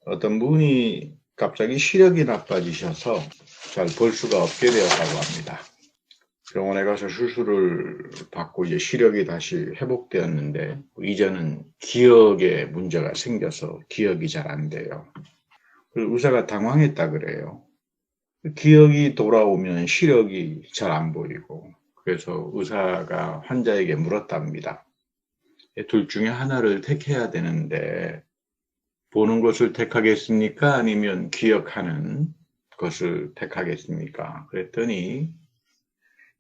어떤 분이 갑자기 시력이 나빠지셔서 잘 볼 수가 없게 되었다고 합니다. 병원에 가서 수술을 받고 이제 시력이 다시 회복되었는데 이제는 기억에 문제가 생겨서 기억이 잘 안 돼요. 그래서 의사가 당황했다 그래요. 기억이 돌아오면 시력이 잘 안 보이고, 그래서 의사가 환자에게 물었답니다. 둘 중에 하나를 택해야 되는데 보는 것을 택하겠습니까? 아니면 기억하는 것을 택하겠습니까? 그랬더니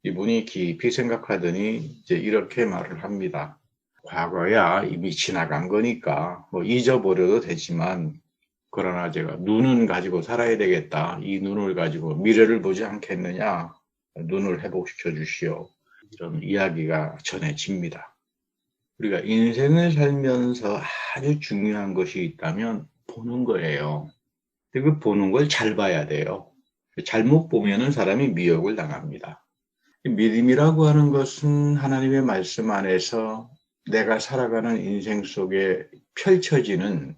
이분이 깊이 생각하더니 이제 이렇게 말을 합니다. 과거야 이미 지나간 거니까 뭐 잊어버려도 되지만, 그러나 제가 눈은 가지고 살아야 되겠다. 이 눈을 가지고 미래를 보지 않겠느냐. 눈을 회복시켜 주시오. 이런 이야기가 전해집니다. 우리가 인생을 살면서 아주 중요한 것이 있다면 보는 거예요. 그 보는 걸 잘 봐야 돼요. 잘못 보면은 사람이 미혹을 당합니다. 믿음이라고 하는 것은 하나님의 말씀 안에서 내가 살아가는 인생 속에 펼쳐지는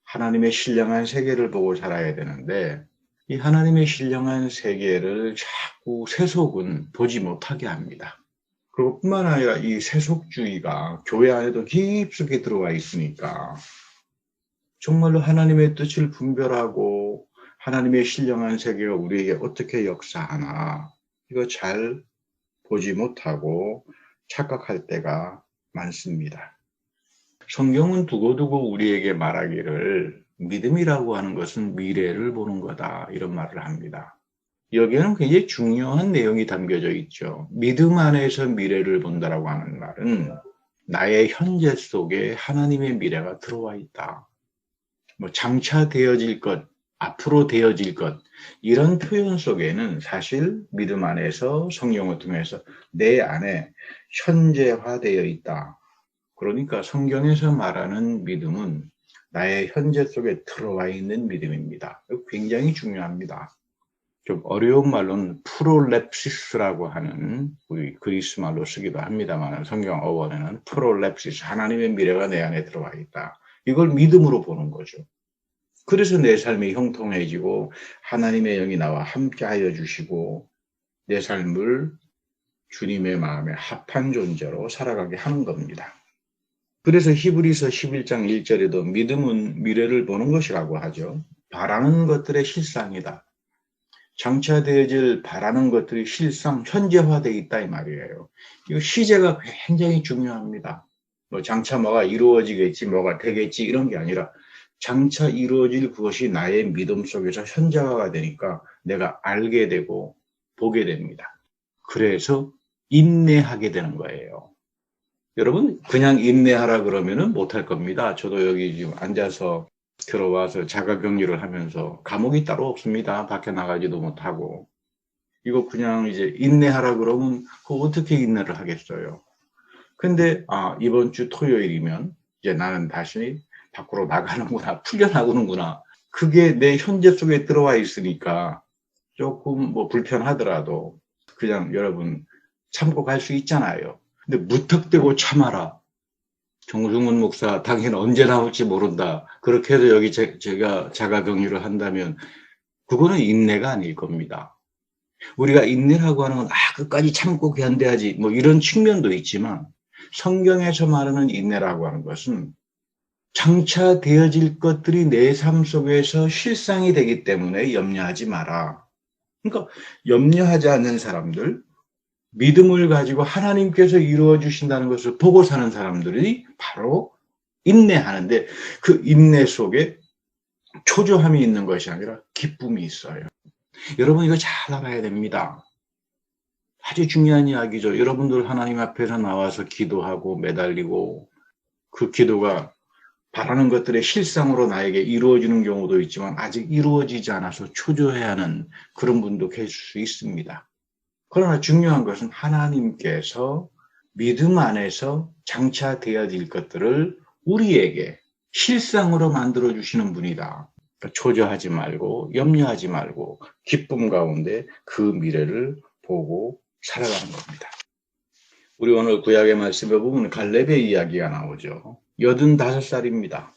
하나님의 신령한 세계를 보고 살아야 되는데, 이 하나님의 신령한 세계를 자꾸 세속은 보지 못하게 합니다. 그것뿐만 아니라 이 세속주의가 교회 안에도 깊숙이 들어와 있으니까 정말로 하나님의 뜻을 분별하고 하나님의 신령한 세계가 우리에게 어떻게 역사하나 이거 잘 보지 못하고 착각할 때가 많습니다. 성경은 두고두고 우리에게 말하기를 믿음이라고 하는 것은 미래를 보는 거다, 이런 말을 합니다. 여기에는 굉장히 중요한 내용이 담겨져 있죠. 믿음 안에서 미래를 본다라고 하는 말은 나의 현재 속에 하나님의 미래가 들어와 있다. 뭐 장차 되어질 것, 앞으로 되어질 것, 이런 표현 속에는 사실 믿음 안에서 성령을 통해서 내 안에 현재화되어 있다. 그러니까 성경에서 말하는 믿음은 나의 현재 속에 들어와 있는 믿음입니다. 굉장히 중요합니다. 좀 어려운 말로는 프롤랩시스라고 하는, 우리 그리스 말로 쓰기도 합니다만 성경 어원에는 프롤랩시스, 하나님의 미래가 내 안에 들어와 있다. 이걸 믿음으로 보는 거죠. 그래서 내 삶이 형통해지고 하나님의 영이 나와 함께하여 주시고 내 삶을 주님의 마음에 합한 존재로 살아가게 하는 겁니다. 그래서 히브리서 11장 1절에도 믿음은 미래를 보는 것이라고 하죠. 바라는 것들의 실상이다. 장차 되어질 바라는 것들이 실상 현재화되어 있다 이 말이에요. 이 시제가 굉장히 중요합니다. 뭐 장차 뭐가 이루어지겠지, 뭐가 되겠지 이런 게 아니라 장차 이루어질 그것이 나의 믿음 속에서 현재화가 되니까 내가 알게 되고 보게 됩니다. 그래서 인내하게 되는 거예요. 여러분 그냥 인내하라 그러면은 못할 겁니다. 저도 여기 지금 앉아서 들어와서 자가격리를 하면서 감옥이 따로 없습니다. 밖에 나가지도 못하고. 이거 그냥 이제 인내하라 그러면 그거 어떻게 인내를 하겠어요. 근데 이번 주 토요일이면 이제 나는 다시 밖으로 나가는구나, 풀려나오는구나. 그게 내 현재 속에 들어와 있으니까 조금 뭐 불편하더라도 그냥 여러분 참고 갈 수 있잖아요. 근데 무턱대고 참아라. 정승훈 목사 당신 언제 나올지 모른다. 그렇게 해서 여기 제가 자가격리를 한다면 그거는 인내가 아닐 겁니다. 우리가 인내라고 하는 건 끝까지 참고 견뎌야지 뭐 이런 측면도 있지만, 성경에서 말하는 인내라고 하는 것은 장차 되어질 것들이 내 삶 속에서 실상이 되기 때문에 염려하지 마라. 그러니까 염려하지 않는 사람들, 믿음을 가지고 하나님께서 이루어 주신다는 것을 보고 사는 사람들이 바로 인내하는데, 그 인내 속에 초조함이 있는 것이 아니라 기쁨이 있어요. 여러분 이거 잘 알아야 됩니다. 아주 중요한 이야기죠. 여러분들 하나님 앞에서 나와서 기도하고 매달리고 그 기도가 바라는 것들의 실상으로 나에게 이루어지는 경우도 있지만 아직 이루어지지 않아서 초조해하는 그런 분도 계실 수 있습니다. 그러나 중요한 것은 하나님께서 믿음 안에서 장차 되어질 것들을 우리에게 실상으로 만들어주시는 분이다. 그러니까 초조하지 말고 염려하지 말고 기쁨 가운데 그 미래를 보고 살아가는 겁니다. 우리 오늘 구약의 말씀에 보면 갈렙의 이야기가 나오죠. 85살입니다.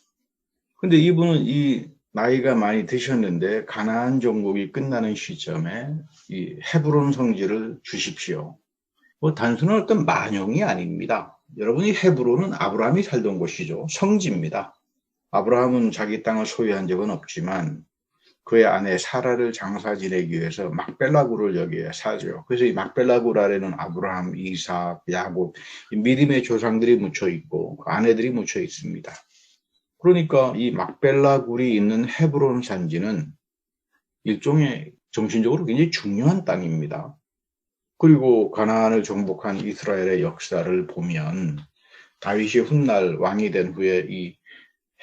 근데 이분은 이 나이가 많이 드셨는데 가나안 정복이 끝나는 시점에 이 헤브론 성지를 주십시오. 뭐 단순한 어떤 만용이 아닙니다. 여러분이 헤브론은 아브라함이 살던 곳이죠. 성지입니다. 아브라함은 자기 땅을 소유한 적은 없지만 그의 아내 사라를 장사 지내기 위해서 막벨라굴을 여기에 사죠. 그래서 이 막벨라굴 아래는 아브라함, 이삭, 야곱, 믿음의 조상들이 묻혀 있고 아내들이 묻혀 있습니다. 그러니까 이 막벨라굴이 있는 헤브론 산지는 일종의 정신적으로 굉장히 중요한 땅입니다. 그리고 가나안을 정복한 이스라엘의 역사를 보면 다윗이 훗날 왕이 된 후에 이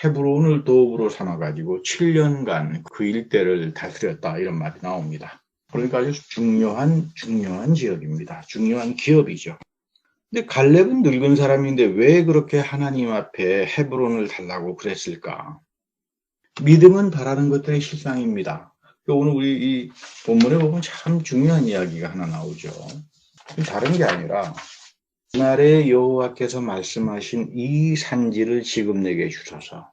헤브론을 도읍으로 삼아가지고 7년간 그 일대를 다스렸다 이런 말이 나옵니다. 그러니까 아주 중요한 지역입니다. 중요한 기업이죠. 근데 갈렙은 늙은 사람인데 왜 그렇게 하나님 앞에 헤브론을 달라고 그랬을까? 믿음은 바라는 것들의 실상입니다. 오늘 우리 이 본문에 보면 참 중요한 이야기가 하나 나오죠. 다른 게 아니라 그날에 여호와께서 말씀하신 이 산지를 지금 내게 주소서.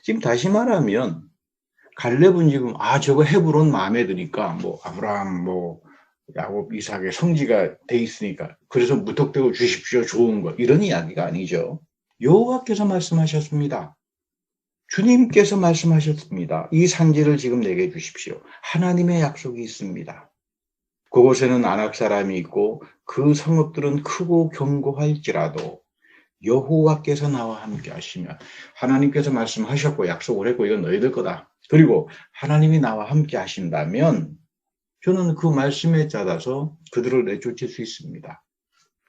지금 다시 말하면 갈렙은 지금 저거 헤브론 마음에 드니까 뭐 아브라함 뭐 야곱 이삭의 성지가 돼 있으니까 그래서 무턱대고 주십시오 좋은 거 이런 이야기가 아니죠. 여호와께서 말씀하셨습니다. 주님께서 말씀하셨습니다. 이 산지를 지금 내게 주십시오. 하나님의 약속이 있습니다. 그곳에는 아낙 사람이 있고 그 성읍들은 크고 견고할지라도 여호와께서 나와 함께 하시면 하나님께서 말씀하셨고 약속을 했고 이건 너희들 거다. 그리고 하나님이 나와 함께 하신다면 저는 그 말씀에 따라서 그들을 내쫓을 수 있습니다.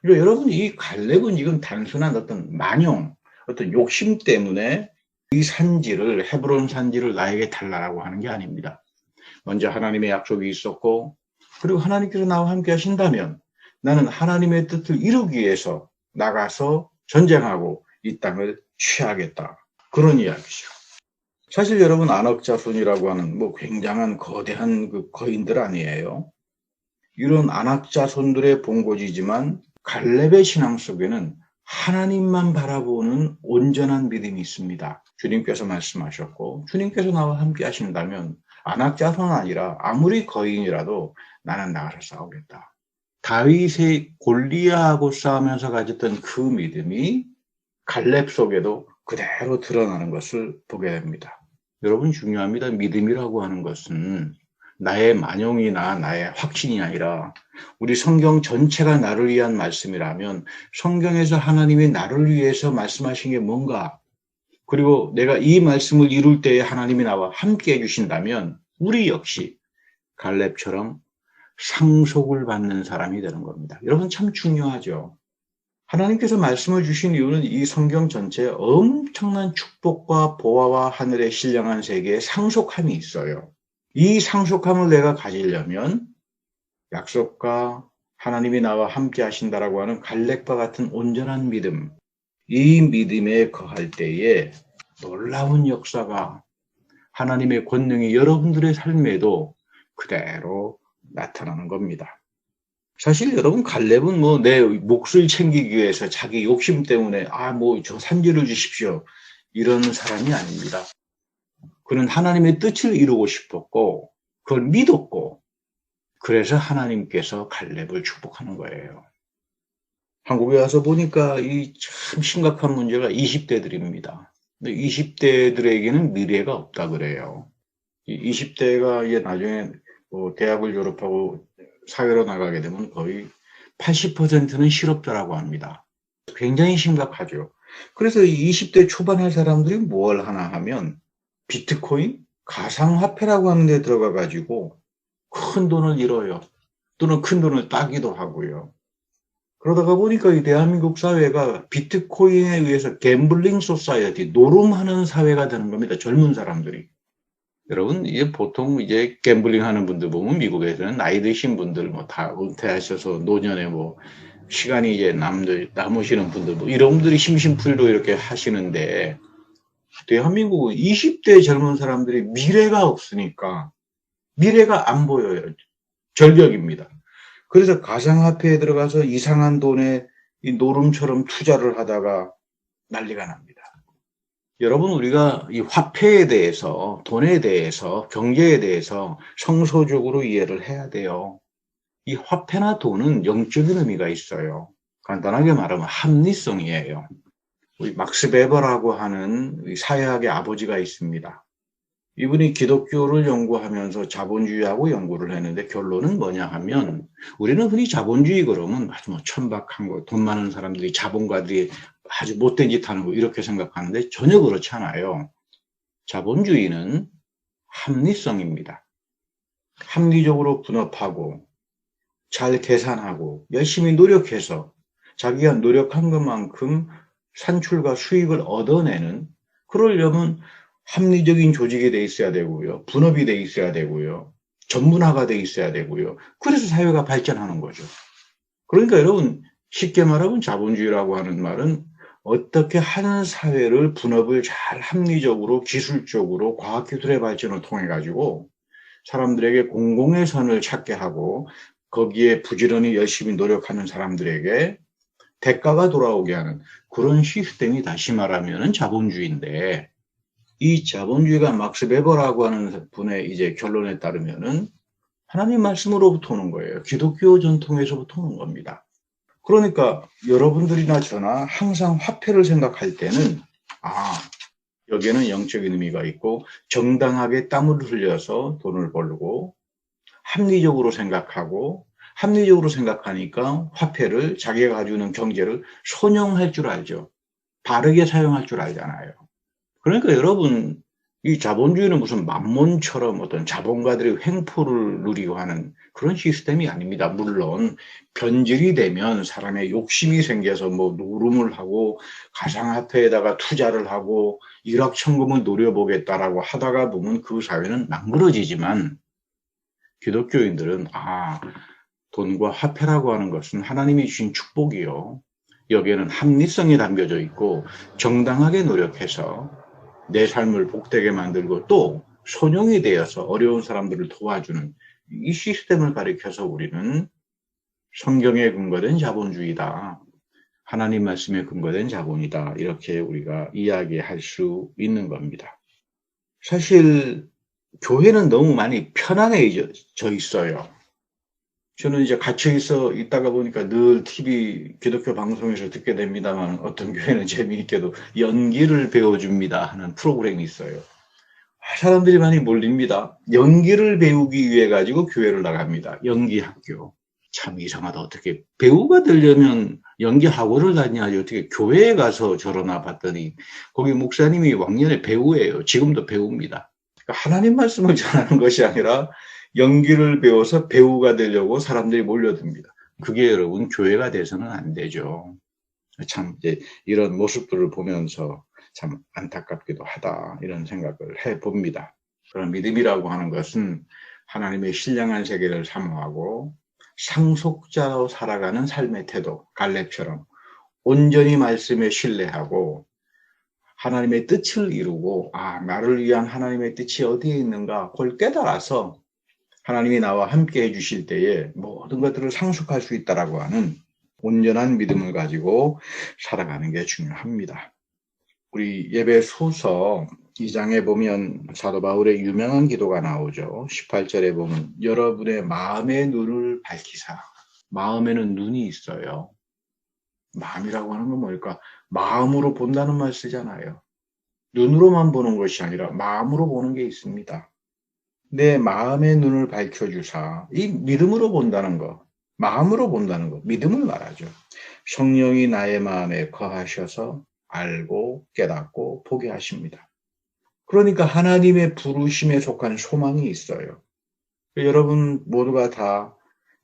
그리고 여러분 이 갈렙은 지금 단순한 어떤 만용, 어떤 욕심 때문에 이 산지를 헤브론 산지를 나에게 달라고 하는 게 아닙니다. 먼저 하나님의 약속이 있었고 그리고 하나님께서 나와 함께 하신다면 나는 하나님의 뜻을 이루기 위해서 나가서 전쟁하고 이 땅을 취하겠다. 그런 이야기죠. 사실 여러분 아낙 자손이라고 하는 뭐 굉장한 거대한 그 거인들 아니에요. 이런 아낙 자손들의 본고지지만 갈렙의 신앙 속에는 하나님만 바라보는 온전한 믿음이 있습니다. 주님께서 말씀하셨고 주님께서 나와 함께 하신다면 아낙 자손은 아니라 아무리 거인이라도 나는 나가서 싸우겠다. 다윗의 골리앗하고 싸우면서 가졌던 그 믿음이 갈렙 속에도 그대로 드러나는 것을 보게 됩니다. 여러분 중요합니다. 믿음이라고 하는 것은 나의 만용이나 나의 확신이 아니라 우리 성경 전체가 나를 위한 말씀이라면 성경에서 하나님이 나를 위해서 말씀하신 게 뭔가 그리고 내가 이 말씀을 이룰 때에 하나님이 나와 함께 해주신다면 우리 역시 갈렙처럼 상속을 받는 사람이 되는 겁니다. 여러분 참 중요하죠. 하나님께서 말씀을 주신 이유는 이 성경 전체에 엄청난 축복과 보화와 하늘의 신령한 세계에 상속함이 있어요. 이 상속함을 내가 가지려면 약속과 하나님이 나와 함께 하신다라고 하는 갈렙과 같은 온전한 믿음, 이 믿음에 거할 때에 놀라운 역사가 하나님의 권능이 여러분들의 삶에도 그대로 나타나는 겁니다. 사실 여러분 갈렙은 뭐 내 몫을 챙기기 위해서 자기 욕심 때문에 뭐 저 산지를 주십시오 이런 사람이 아닙니다. 그는 하나님의 뜻을 이루고 싶었고 그걸 믿었고 그래서 하나님께서 갈렙을 축복하는 거예요. 한국에 와서 보니까 이 참 심각한 문제가 20대들입니다. 20대들에게는 미래가 없다 그래요. 20대가 이제 나중에 뭐 대학을 졸업하고 사회로 나가게 되면 거의 80%는 실업자라고 합니다. 굉장히 심각하죠. 그래서 20대 초반의 사람들이 뭘 하나 하면 비트코인, 가상화폐라고 하는 데 들어가 가지고 큰 돈을 잃어요. 또는 큰 돈을 따기도 하고요. 그러다가 보니까 이 대한민국 사회가 비트코인에 의해서 갬블링 소사이어티, 노름하는 사회가 되는 겁니다. 젊은 사람들이. 여러분, 이게 보통 이제 갬블링 하는 분들 보면 미국에서는 나이 드신 분들 뭐 다 은퇴하셔서 노년에 뭐 시간이 이제 남으시는 분들 뭐 이런 분들이 심심풀이로 이렇게 하시는데 대한민국은 20대 젊은 사람들이 미래가 없으니까 미래가 안 보여요. 절벽입니다. 그래서 가상화폐에 들어가서 이상한 돈에 이 노름처럼 투자를 하다가 난리가 납니다. 여러분, 우리가 이 화폐에 대해서, 돈에 대해서, 경제에 대해서 성서적으로 이해를 해야 돼요. 이 화폐나 돈은 영적인 의미가 있어요. 간단하게 말하면 합리성이에요. 우리 막스 베버라고 하는 사회학의 아버지가 있습니다. 이분이 기독교를 연구하면서 자본주의하고 연구를 했는데 결론은 뭐냐 하면, 우리는 흔히 자본주의 그러면 아주 뭐 천박한 거, 돈 많은 사람들이, 자본가들이 아주 못된 짓 하는 거 이렇게 생각하는데 전혀 그렇지 않아요. 자본주의는 합리성입니다. 합리적으로 분업하고 잘 계산하고 열심히 노력해서 자기가 노력한 것만큼 산출과 수익을 얻어내는, 그러려면 합리적인 조직이 돼 있어야 되고요. 분업이 돼 있어야 되고요. 전문화가 돼 있어야 되고요. 그래서 사회가 발전하는 거죠. 그러니까 여러분, 쉽게 말하면 자본주의라고 하는 말은 어떻게 하는 사회를 분업을 잘 합리적으로 기술적으로 과학기술의 발전을 통해 가지고 사람들에게 공공의 선을 찾게 하고 거기에 부지런히 열심히 노력하는 사람들에게 대가가 돌아오게 하는 그런 시스템이 다시 말하면 자본주의인데, 이 자본주의가 막스 베버라고 하는 분의 이제 결론에 따르면은 하나님 말씀으로부터 오는 거예요. 기독교 전통에서부터 오는 겁니다. 그러니까 여러분들이나 저나 항상 화폐를 생각할 때는, 여기에는 영적인 의미가 있고 정당하게 땀을 흘려서 돈을 벌고 합리적으로 생각하고, 합리적으로 생각하니까 화폐를, 자기가 가지고 있는 경제를 손용할 줄 알죠. 바르게 사용할 줄 알잖아요. 그러니까 여러분, 이 자본주의는 무슨 만몬처럼 어떤 자본가들의 횡포를 누리고 하는 그런 시스템이 아닙니다. 물론 변질이 되면 사람의 욕심이 생겨서 뭐 노름을 하고 가상화폐에다가 투자를 하고 일확천금을 노려보겠다라고 하다가 보면 그 사회는 망가지지만, 기독교인들은 돈과 화폐라고 하는 것은 하나님이 주신 축복이요, 여기에는 합리성이 담겨져 있고 정당하게 노력해서 내 삶을 복되게 만들고 또 손용이 되어서 어려운 사람들을 도와주는 이 시스템을 가리켜서 우리는 성경에 근거된 자본주의다, 하나님 말씀에 근거된 자본이다, 이렇게 우리가 이야기할 수 있는 겁니다. 사실 교회는 너무 많이 편안해져 있어요. 저는 이제 갇혀 있다가 보니까 늘 TV, 기독교 방송에서 듣게 됩니다만, 어떤 교회는 재미있게도 연기를 배워줍니다 하는 프로그램이 있어요. 사람들이 많이 몰립니다. 연기를 배우기 위해 가지고 교회를 나갑니다. 연기 학교. 참 이상하다. 어떻게 배우가 되려면 연기 학원을 다녀야지 어떻게 교회에 가서 저러나 봤더니 거기 목사님이 왕년에 배우예요. 지금도 배우입니다. 그러니까 하나님 말씀을 전하는 것이 아니라 연기를 배워서 배우가 되려고 사람들이 몰려듭니다. 그게 여러분 교회가 돼서는 안 되죠. 참 이제 이런 모습들을 보면서 참 안타깝기도 하다, 이런 생각을 해봅니다. 그런 믿음이라고 하는 것은 하나님의 신령한 세계를 사모하고 상속자로 살아가는 삶의 태도, 갈렙처럼 온전히 말씀에 신뢰하고 하나님의 뜻을 이루고, 나를 위한 하나님의 뜻이 어디에 있는가 그걸 깨달아서 하나님이 나와 함께 해주실 때에 모든 것들을 상속할 수 있다라고 하는 온전한 믿음을 가지고 살아가는 게 중요합니다. 우리 예배소서 2장에 보면 사도 바울의 유명한 기도가 나오죠. 18절에 보면 여러분의 마음의 눈을 밝히사. 마음에는 눈이 있어요. 마음이라고 하는 건 뭘까? 마음으로 본다는 말 쓰잖아요. 눈으로만 보는 것이 아니라 마음으로 보는 게 있습니다. 내 마음의 눈을 밝혀주사. 이 믿음으로 본다는 거, 마음으로 본다는 거, 믿음을 말하죠. 성령이 나의 마음에 거하셔서 알고 깨닫고 보게 하십니다. 그러니까 하나님의 부르심에 속한 소망이 있어요. 여러분 모두가 다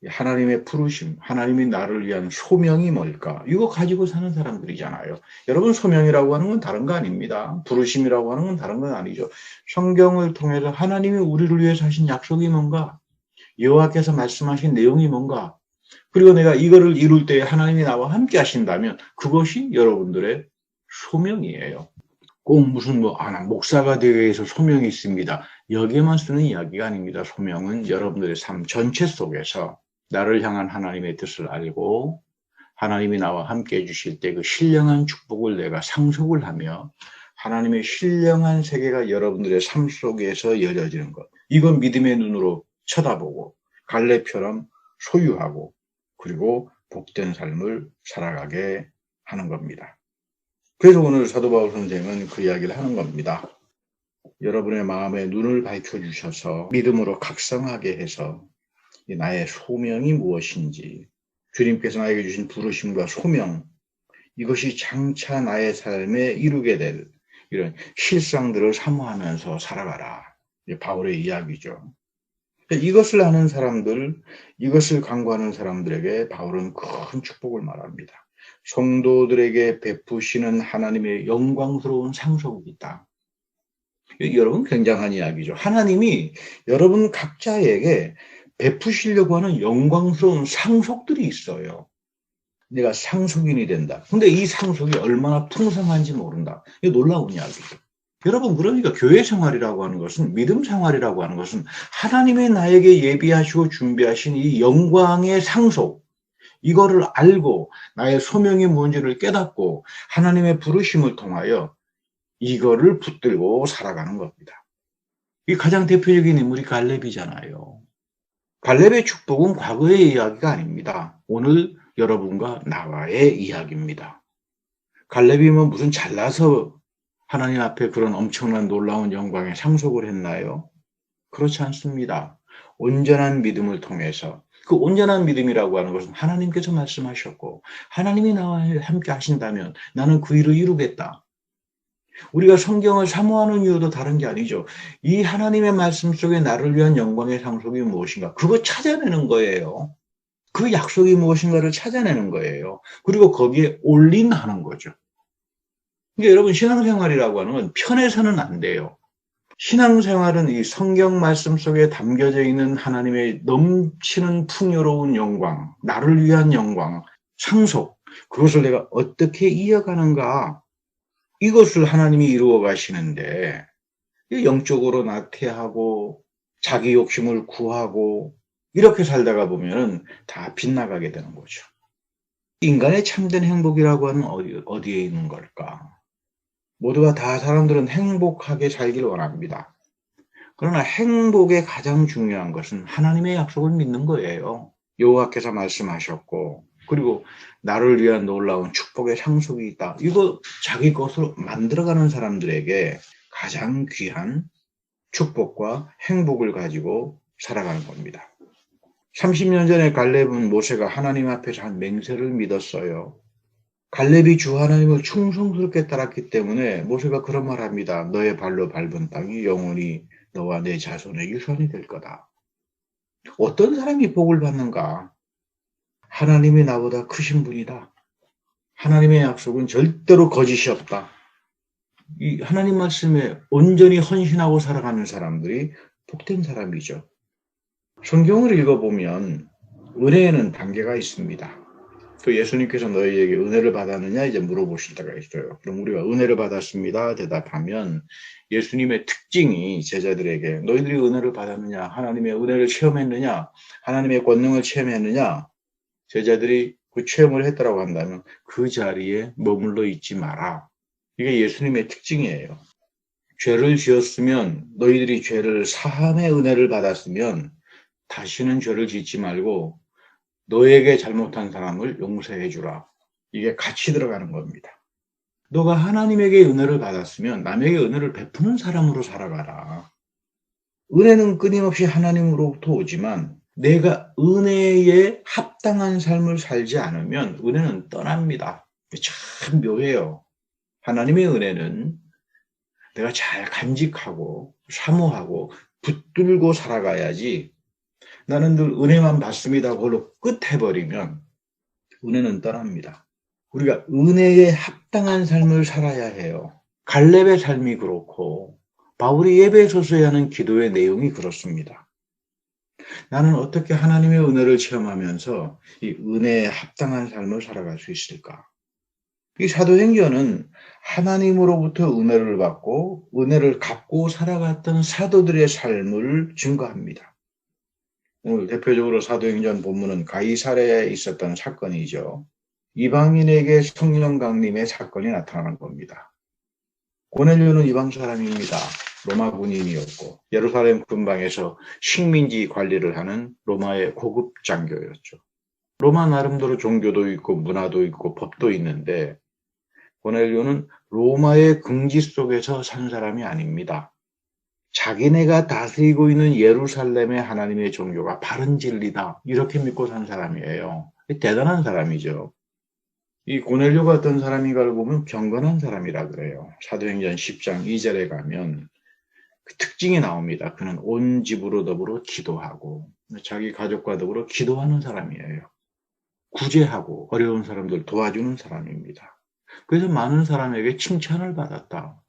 하나님의 부르심, 하나님이 나를 위한 소명이 뭘까? 이거 가지고 사는 사람들이잖아요. 여러분, 소명이라고 하는 건 다른 거 아닙니다. 부르심이라고 하는 건 다른 건 아니죠. 성경을 통해서 하나님이 우리를 위해서 하신 약속이 뭔가? 여호와께서 말씀하신 내용이 뭔가? 그리고 내가 이거를 이룰 때 하나님이 나와 함께 하신다면 그것이 여러분들의 소명이에요. 꼭 무슨 난 목사가 되기 위해서 소명이 있습니다, 여기에만 쓰는 이야기가 아닙니다. 소명은 여러분들의 삶 전체 속에서 나를 향한 하나님의 뜻을 알고 하나님이 나와 함께 해주실 때 그 신령한 축복을 내가 상속을 하며 하나님의 신령한 세계가 여러분들의 삶 속에서 열려지는 것. 이건 믿음의 눈으로 쳐다보고 갈렙처럼 소유하고 그리고 복된 삶을 살아가게 하는 겁니다. 그래서 오늘 사도 바울 선생은 그 이야기를 하는 겁니다. 여러분의 마음의 눈을 밝혀주셔서 믿음으로 각성하게 해서 나의 소명이 무엇인지, 주님께서 나에게 주신 부르심과 소명, 이것이 장차 나의 삶에 이루게 될 이런 실상들을 사모하면서 살아가라. 바울의 이야기죠. 이것을 아는 사람들, 이것을 강구하는 사람들에게 바울은 큰 축복을 말합니다. 성도들에게 베푸시는 하나님의 영광스러운 상속이 있다. 여러분, 굉장한 이야기죠. 하나님이 여러분 각자에게 베푸시려고 하는 영광스러운 상속들이 있어요. 내가 상속인이 된다. 근데 이 상속이 얼마나 풍성한지 모른다. 이거 놀라운 이야기죠. 여러분, 그러니까 교회 생활이라고 하는 것은, 믿음 생활이라고 하는 것은 하나님의 나에게 예비하시고 준비하신 이 영광의 상속, 이거를 알고 나의 소명이 뭔지를 깨닫고 하나님의 부르심을 통하여 이거를 붙들고 살아가는 겁니다. 이 가장 대표적인 인물이 갈렙이잖아요. 갈렙의 축복은 과거의 이야기가 아닙니다. 오늘 여러분과 나와의 이야기입니다. 갈렙이 뭐 무슨 잘나서 하나님 앞에 그런 엄청난 놀라운 영광에 상속을 했나요? 그렇지 않습니다. 온전한 믿음을 통해서, 그 온전한 믿음이라고 하는 것은 하나님께서 말씀하셨고 하나님이 나와 함께 하신다면 나는 그 일을 이루겠다. 우리가 성경을 사모하는 이유도 다른 게 아니죠. 이 하나님의 말씀 속에 나를 위한 영광의 상속이 무엇인가? 그거 찾아내는 거예요. 그 약속이 무엇인가를 찾아내는 거예요. 그리고 거기에 올인하는 거죠. 그러니까 여러분, 신앙생활이라고 하는 건 편해서는 안 돼요. 신앙생활은 이 성경 말씀 속에 담겨져 있는 하나님의 넘치는 풍요로운 영광, 나를 위한 영광, 상속, 그것을 내가 어떻게 이어가는가, 이것을 하나님이 이루어 가시는데, 영적으로 나태하고 자기 욕심을 구하고 이렇게 살다가 보면 다 빗나가게 되는 거죠. 인간의 참된 행복이라고 하는 어디에 있는 걸까? 모두가 다 사람들은 행복하게 살기를 원합니다. 그러나 행복의 가장 중요한 것은 하나님의 약속을 믿는 거예요. 여호와께서 말씀하셨고, 그리고 나를 위한 놀라운 축복의 상속이 있다. 이거 자기 것으로 만들어가는 사람들에게 가장 귀한 축복과 행복을 가지고 살아가는 겁니다. 30년 전에 갈렙은 모세가 하나님 앞에서 한 맹세를 믿었어요. 갈렙이 주 하나님을 충성스럽게 따랐기 때문에 모세가 그런 말 합니다. 너의 발로 밟은 땅이 영원히 너와 내 자손의 유산이 될 거다. 어떤 사람이 복을 받는가? 하나님이 나보다 크신 분이다. 하나님의 약속은 절대로 거짓이 없다. 이 하나님 말씀에 온전히 헌신하고 살아가는 사람들이 복된 사람이죠. 성경을 읽어보면 은혜에는 단계가 있습니다. 그 예수님께서 너희에게 은혜를 받았느냐 이제 물어보실 때가 있어요. 그럼 우리가 은혜를 받았습니다 대답하면 예수님의 특징이 제자들에게 너희들이 은혜를 받았느냐, 하나님의 은혜를 체험했느냐, 하나님의 권능을 체험했느냐, 제자들이 그 체험을 했다라고 한다면 그 자리에 머물러 있지 마라. 이게 예수님의 특징이에요. 죄를 지었으면 너희들이 죄를 사함의 은혜를 받았으면 다시는 죄를 짓지 말고 너에게 잘못한 사람을 용서해 주라. 이게 같이 들어가는 겁니다. 너가 하나님에게 은혜를 받았으면 남에게 은혜를 베푸는 사람으로 살아가라. 은혜는 끊임없이 하나님으로부터 오지만 내가 은혜에 합당한 삶을 살지 않으면 은혜는 떠납니다. 참 묘해요. 하나님의 은혜는 내가 잘 간직하고 사모하고 붙들고 살아가야지 나는 늘 은혜만 받습니다. 그걸로 끝해버리면 은혜는 떠납니다. 우리가 은혜에 합당한 삶을 살아야 해요. 갈렙의 삶이 그렇고 바울이 에베소서에 하는 기도의 내용이 그렇습니다. 나는 어떻게 하나님의 은혜를 체험하면서 이 은혜에 합당한 삶을 살아갈 수 있을까? 이 사도행전은 하나님으로부터 은혜를 받고 은혜를 갚고 살아갔던 사도들의 삶을 증거합니다. 오늘 대표적으로 사도행전 본문은 가이사랴에 있었던 사건이죠. 이방인에게 성령 강림의 사건이 나타나는 겁니다. 고넬료는 이방 사람입니다. 로마 군인이었고 예루살렘 근방에서 식민지 관리를 하는 로마의 고급 장교였죠. 로마 나름대로 종교도 있고 문화도 있고 법도 있는데 고넬료는 로마의 긍지 속에서 산 사람이 아닙니다. 자기네가 다스리고 있는 예루살렘의 하나님의 종교가 바른 진리다 이렇게 믿고 산 사람이에요. 대단한 사람이죠. 이 고넬료가 어떤 사람인가를 보면 경건한 사람이라 그래요. 사도행전 10장 2절에 가면 그 특징이 나옵니다. 그는 온 집으로 더불어 기도하고 자기 가족과 더불어 기도하는 사람이에요. 구제하고 어려운 사람들 도와주는 사람입니다. 그래서 많은 사람에게 칭찬을 받았다.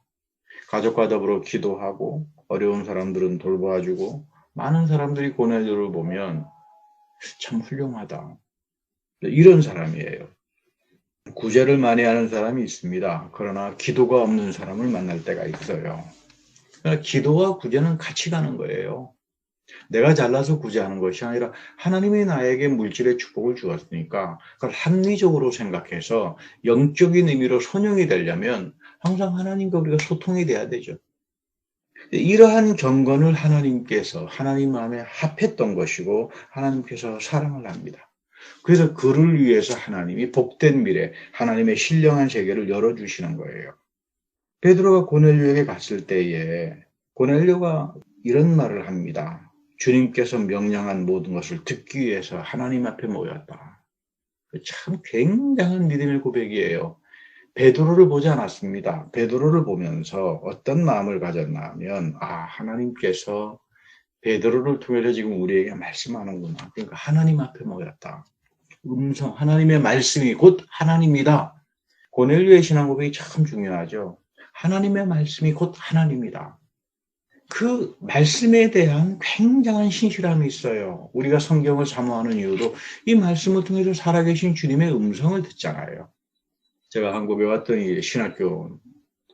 가족과 더불어 기도하고 어려운 사람들은 돌봐주고 많은 사람들이 고넬료를 보면 참 훌륭하다. 이런 사람이에요. 구제를 많이 하는 사람이 있습니다. 그러나 기도가 없는 사람을 만날 때가 있어요. 그러나 기도와 구제는 같이 가는 거예요. 내가 잘나서 구제하는 것이 아니라 하나님이 나에게 물질의 축복을 주었으니까 그걸 합리적으로 생각해서 영적인 의미로 선용이 되려면 항상 하나님과 우리가 소통이 돼야 되죠. 이러한 경건을 하나님께서 하나님 마음에 합했던 것이고 하나님께서 사랑을 합니다. 그래서 그를 위해서 하나님이 복된 미래, 하나님의 신령한 세계를 열어주시는 거예요. 베드로가 고넬료에게 갔을 때에 고넬료가 이런 말을 합니다. 주님께서 명령한 모든 것을 듣기 위해서 하나님 앞에 모였다. 참 굉장한 믿음의 고백이에요. 베드로를 보지 않았습니다. 베드로를 보면서 어떤 마음을 가졌나 하면 하나님께서 베드로를 통해서 지금 우리에게 말씀하는구나. 그러니까 하나님 앞에 모였다. 하나님의 말씀이 곧 하나님이다. 고넬료의 신앙 고백이 참 중요하죠. 하나님의 말씀이 곧 하나님이다. 그 말씀에 대한 굉장한 신실함이 있어요. 우리가 성경을 사모하는 이유도 이 말씀을 통해서 살아계신 주님의 음성을 듣잖아요. 제가 한국에 왔더니 신학교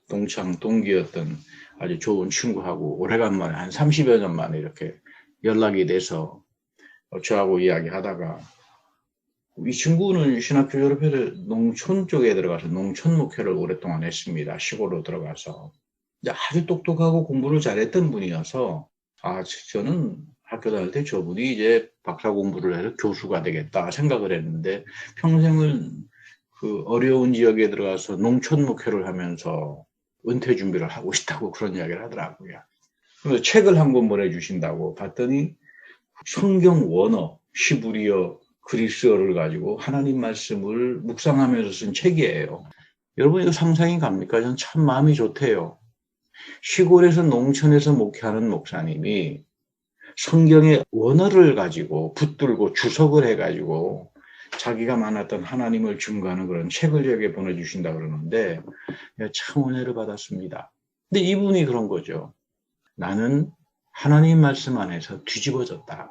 동창 동기였던 아주 좋은 친구하고 오래간만에 한 30여 년 만에 이렇게 연락이 돼서 저하고 이야기하다가 이 친구는 신학교 졸업해서 농촌 쪽에 들어가서 농촌 목회를 오랫동안 했습니다. 시골로 들어가서. 아주 똑똑하고 공부를 잘했던 분이어서 저는 학교 다닐 때 저분이 이제 박사 공부를 해서 교수가 되겠다 생각을 했는데 평생을 그 어려운 지역에 들어가서 농촌 목회를 하면서 은퇴 준비를 하고 있다고 그런 이야기를 하더라고요. 그래서 책을 한 권 보내주신다고 봤더니 성경 원어, 히브리어, 그리스어를 가지고 하나님 말씀을 묵상하면서 쓴 책이에요. 여러분 이거 상상이 갑니까? 저는 참 마음이 좋대요. 시골에서 농촌에서 목회하는 목사님이 성경의 원어를 가지고 붙들고 주석을 해가지고 자기가 만났던 하나님을 증거하는 그런 책을 저에게 보내주신다 그러는데 참 은혜를 받았습니다. 근데 이분이 그런 거죠. 나는 하나님 말씀 안에서 뒤집어졌다.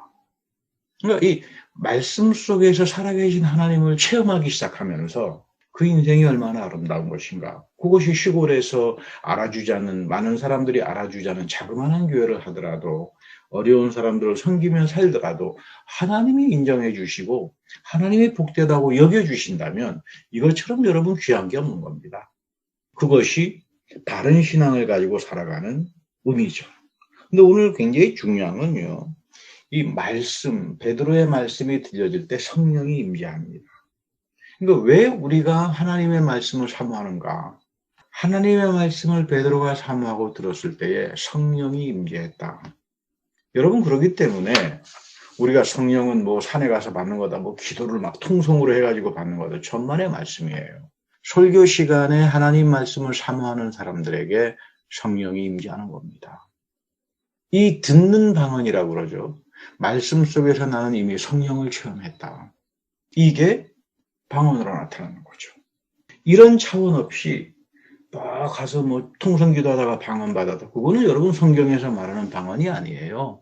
그러니까 이 말씀 속에서 살아계신 하나님을 체험하기 시작하면서 그 인생이 얼마나 아름다운 것인가. 그것이 시골에서 많은 사람들이 알아주지 않은 자그마한 교회를 하더라도 어려운 사람들을 섬기며 살더라도 하나님이 인정해 주시고 하나님이 복되다고 여겨주신다면 이것처럼 여러분 귀한 게 없는 겁니다. 그것이 바른 신앙을 가지고 살아가는 의미죠. 근데 오늘 굉장히 중요한 건요. 이 말씀, 베드로의 말씀이 들려질 때 성령이 임재합니다. 그러니까 왜 우리가 하나님의 말씀을 사모하는가? 하나님의 말씀을 베드로가 사모하고 들었을 때에 성령이 임재했다. 여러분 그렇기 때문에 우리가 성령은 산에 가서 받는 거다, 기도를 막 통성으로 해가지고 받는 거다. 천만의 말씀이에요. 설교 시간에 하나님 말씀을 사모하는 사람들에게 성령이 임재하는 겁니다. 이 듣는 방언이라고 그러죠. 말씀 속에서 나는 이미 성령을 체험했다. 이게 방언으로 나타나는 거죠. 이런 차원 없이 가서 통성기도 하다가 방언 받아도 그거는 여러분 성경에서 말하는 방언이 아니에요.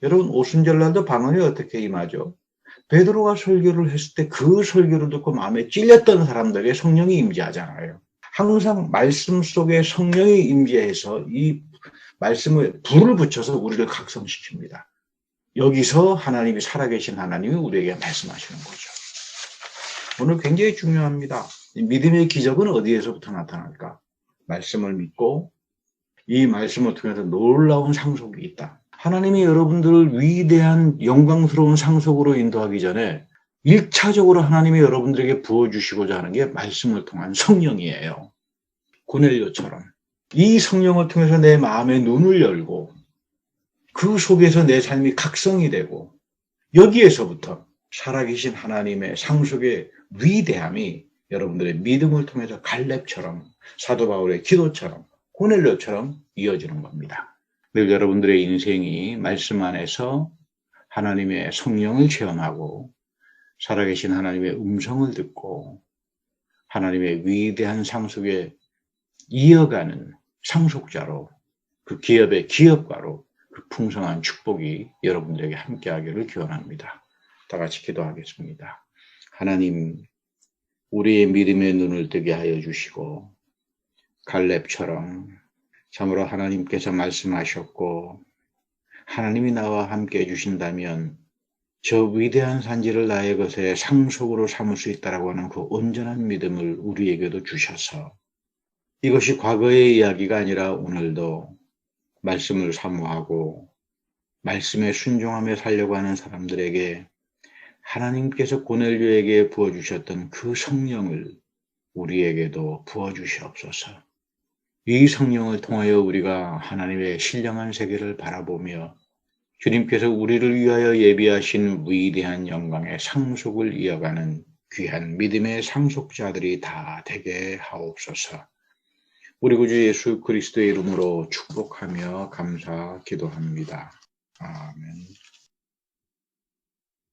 여러분 오순절날도 방언이 어떻게 임하죠? 베드로가 설교를 했을 때 그 설교를 듣고 마음에 찔렸던 사람들에게 성령이 임재하잖아요. 항상 말씀 속에 성령이 임재해서 이 말씀을 불을 붙여서 우리를 각성시킵니다. 여기서 하나님이 살아계신 하나님이 우리에게 말씀하시는 거죠. 오늘 굉장히 중요합니다. 믿음의 기적은 어디에서부터 나타날까? 말씀을 믿고 이 말씀을 통해서 놀라운 상속이 있다. 하나님이 여러분들을 위대한 영광스러운 상속으로 인도하기 전에 1차적으로 하나님이 여러분들에게 부어주시고자 하는 게 말씀을 통한 성령이에요. 고넬료처럼 이 성령을 통해서 내 마음의 눈을 열고 그 속에서 내 삶이 각성이 되고 여기에서부터 살아계신 하나님의 상속의 위대함이 여러분들의 믿음을 통해서 갈렙처럼 사도 바울의 기도처럼 고넬료처럼 이어지는 겁니다. 늘 여러분들의 인생이 말씀 안에서 하나님의 성령을 체험하고 살아계신 하나님의 음성을 듣고 하나님의 위대한 상속에 이어가는 상속자로 그 기업의 기업가로 그 풍성한 축복이 여러분들에게 함께하기를 기원합니다. 다 같이 기도하겠습니다. 하나님, 우리의 믿음의 눈을 뜨게 하여 주시고 갈렙처럼 참으로 하나님께서 말씀하셨고 하나님이 나와 함께 해주신다면 저 위대한 산지를 나의 것에 상속으로 삼을 수 있다라고 하는 그 온전한 믿음을 우리에게도 주셔서 이것이 과거의 이야기가 아니라 오늘도 말씀을 사모하고 말씀에 순종하며 살려고 하는 사람들에게 하나님께서 고넬료에게 부어주셨던 그 성령을 우리에게도 부어주시옵소서. 이 성령을 통하여 우리가 하나님의 신령한 세계를 바라보며 주님께서 우리를 위하여 예비하신 위대한 영광의 상속을 이어가는 귀한 믿음의 상속자들이 다 되게 하옵소서. 우리 구주 예수 그리스도의 이름으로 축복하며 감사 기도합니다. 아멘.